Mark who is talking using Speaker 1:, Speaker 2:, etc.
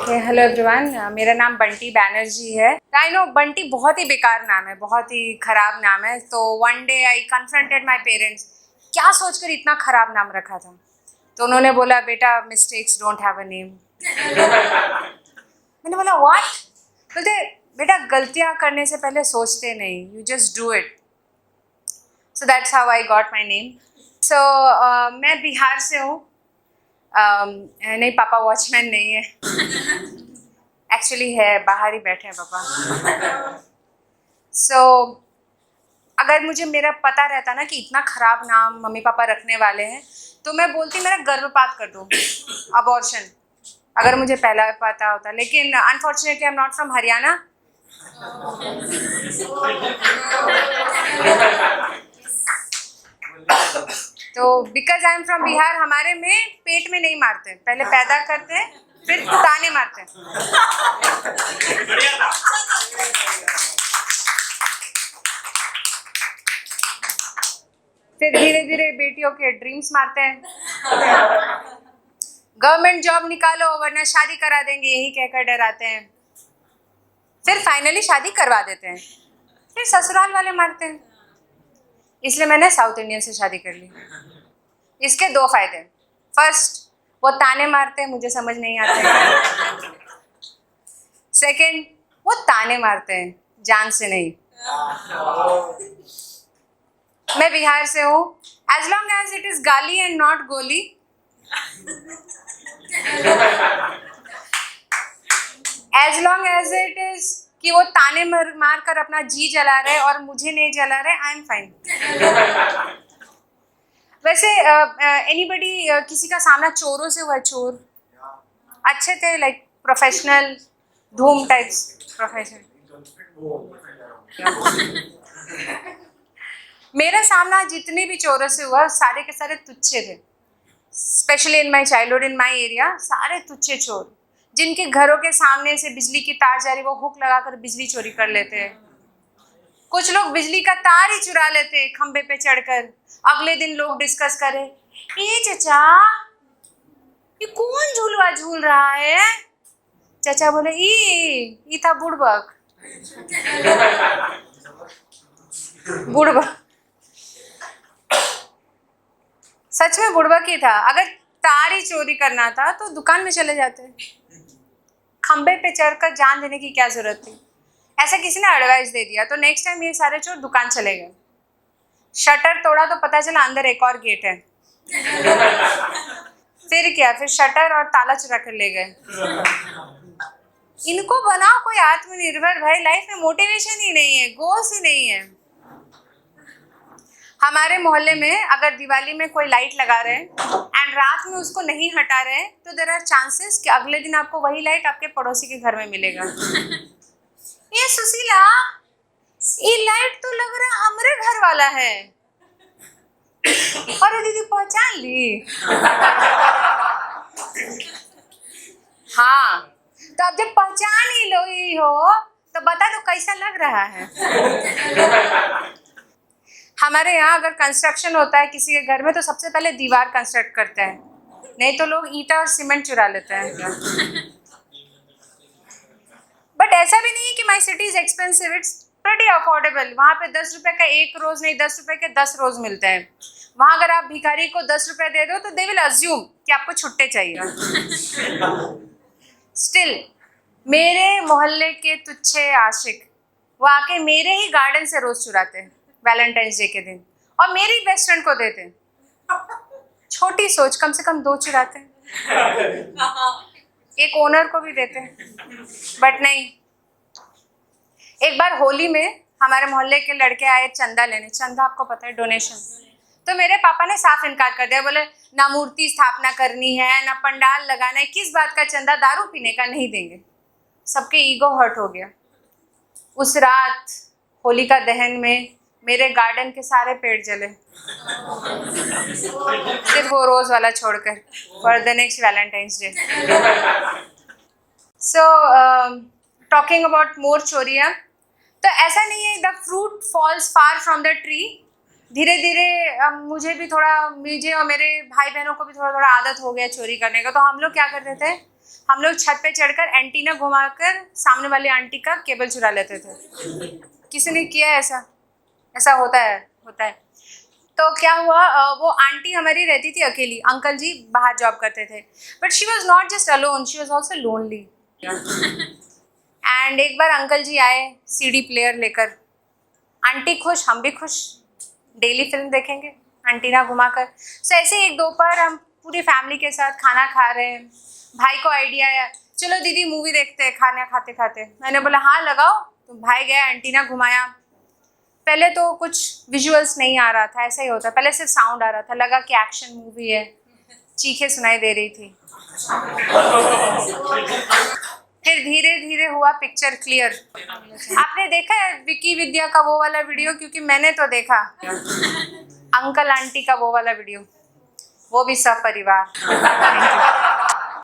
Speaker 1: Okay, hello everyone, मेरा नाम बंटी बैनर्जी है। आई नो बंटी बहुत ही बेकार नाम है, बहुत ही खराब नाम है। तो one day I confronted my parents, क्या सोचकर इतना खराब नाम रखा था। तो उन्होंने बोला बेटा mistakes don't have a name. मैंने बोला व्हाट? बोलते बेटा गलतियां करने से पहले सोचते नहीं, you just do it. So that's how I got my name. So मैं बिहार से हूँ। नहीं, पापा वॉचमैन नहीं है, एक्चुअली है, बाहर ही बैठे हैं पापा। सो अगर मुझे मेरा पता रहता ना कि इतना खराब नाम मम्मी पापा रखने वाले हैं, तो मैं बोलती मेरा गर्भपात कर दूँ, अबॉर्शन, अगर मुझे पहला पता होता। लेकिन unfortunately I am not from Haryana. तो because I am from Bihar, हमारे में पेट में नहीं मारते, पहले पैदा करते हैं फिर ताने मारते हैं। फिर धीरे धीरे बेटियों के ड्रीम्स मारते हैं, गवर्नमेंट जॉब निकालो वरना शादी करा देंगे, यही कहकर डराते हैं। फिर फाइनली शादी करवा देते हैं, फिर ससुराल वाले मारते हैं। इसलिए मैंने साउथ इंडियन से शादी कर ली। इसके दो फायदे, फर्स्ट वो ताने मारते हैं, मुझे समझ नहीं आते। सेकंड वो ताने मारते हैं, जान से नहीं। मैं बिहार से हूँ। As long as it is gaali and not goli, as long as it is कि वो ताने मार कर अपना जी जला रहे और मुझे नहीं जला रहे, आई एम फाइन। वैसे एनीबडी किसी का सामना चोरों से हुआ है? चोर अच्छे थे, लाइक प्रोफेशनल धूम टाइप्स प्रोफेशनल। मेरा सामना जितने भी चोरों से हुआ सारे के सारे तुच्छे थे। Specially in my childhood, in my area, सारे तुच्छे चोर, जिनके घरों के सामने से बिजली की तार जा रही, वो हुक लगाकर बिजली चोरी कर लेते हैं। कुछ लोग बिजली का तार ही चुरा लेते खंबे पे चढ़कर। अगले दिन लोग डिस्कस करें, ये चचा ये कौन झूलवा झूल रहा है? चचा बोले ई था बुड़बक। बुड़बक, सच में बुड़बक ही था। अगर तार ही चोरी करना था तो दुकान में चले जाते, खंबे पे चढ़कर जान देने की क्या जरूरत थी। ऐसा किसी ने एडवाइस दे दिया, तो नेक्स्ट टाइम ये सारे चोर दुकान चले गए। शटर तोड़ा तो पता चला अंदर एक और गेट है। फिर क्या, फिर शटर और ताला चुरा कर ले गए। इनको बनाओ कोई आत्मनिर्भर, भाई लाइफ में मोटिवेशन ही नहीं है, गोल्स ही नहीं है। हमारे मोहल्ले में अगर दिवाली में कोई लाइट लगा रहे हैं एंड रात में उसको नहीं हटा रहे, तो देयर आर चांसेस कि अगले दिन आपको वही लाइट आपके पड़ोसी के घर में मिलेगा। ये सुशीला, ये लाइट तो लग रहा हमारे घर वाला है। अरे दीदी पहचान ली? हाँ, तो अब जब पहचान ही लो ही हो तो बता दो कैसा लग रहा है। हमारे यहाँ अगर कंस्ट्रक्शन होता है किसी के घर में, तो सबसे पहले दीवार कंस्ट्रक्ट करते हैं, नहीं तो लोग ईंटा और सीमेंट चुरा लेते हैं। बट ऐसा भी नहीं है कि my city is expensive, it's pretty affordable. वहाँ पे 10 रुपए का एक रोज नहीं, 10 रुपए के 10 रोज मिलते हैं। वहाँ अगर आप भिखारी को 10 रुपए दे दो तो दे विल अज्यूम कि आपको छुट्टे चाहिए। स्टिल मेरे मोहल्ले के तुच्छे आशिक वो आके मेरे ही गार्डन से रोज चुराते हैं वैलेंटाइंस डे के दिन, और मेरी बेस्ट फ्रेंड को देते। छोटी सोच, कम से कम 2 चुराते हैं, एक ओनर को भी देते हैं, बट नहीं। एक बार होली में हमारे मोहल्ले के लड़के आए चंदा लेने, चंदा आपको पता है डोनेशन, तो मेरे पापा ने साफ इनकार कर दिया। बोले ना मूर्ति स्थापना करनी है ना पंडाल लगाना है, किस बात का चंदा, दारू पीने का नहीं देंगे। सबके ईगो हर्ट हो गया। उस रात होलिका दहन में मेरे गार्डन के सारे पेड़ जले, सिर्फ वो रोज वाला छोड़कर, for the next Valentine's day. So talking about more चोरियाँ, तो ऐसा नहीं है the fruit falls far from the tree. धीरे धीरे मुझे और मेरे भाई बहनों को भी थोड़ा थोड़ा आदत हो गया चोरी करने का। तो हम लोग क्या करते थे, हम लोग छत पे चढ़कर एंटीना घुमाकर सामने वाली आंटी का केबल चुरा लेते थे। किसी ने किया है ऐसा? ऐसा होता है। तो क्या हुआ, वो आंटी हमारी रहती थी अकेली, अंकल जी बाहर जॉब करते थे, but she was not just alone, she was also lonely. And एक बार अंकल जी आए सीडी प्लेयर लेकर, आंटी खुश, हम भी खुश, डेली फिल्म देखेंगे एंटीना घुमाकर। सो ऐसे एक दोपहर हम पूरी फैमिली के साथ खाना खा रहे हैं, भाई को आइडिया आया, चलो दीदी मूवी देखते हैं खाना खाते खाते। मैंने बोला हाँ लगाओ, तो भाई गया एंटीना घुमाया। पहले तो कुछ विजुअल्स नहीं आ रहा था, ऐसा ही होता, पहले सिर्फ साउंड आ रहा था, लगा कि एक्शन मूवी है, चीखें सुनाई दे रही थी। फिर धीरे धीरे हुआ पिक्चर क्लियर। आपने देखा है विकी विद्या का वो वाला वीडियो? क्योंकि मैंने तो देखा अंकल आंटी का वो वाला वीडियो, वो भी सब परिवार।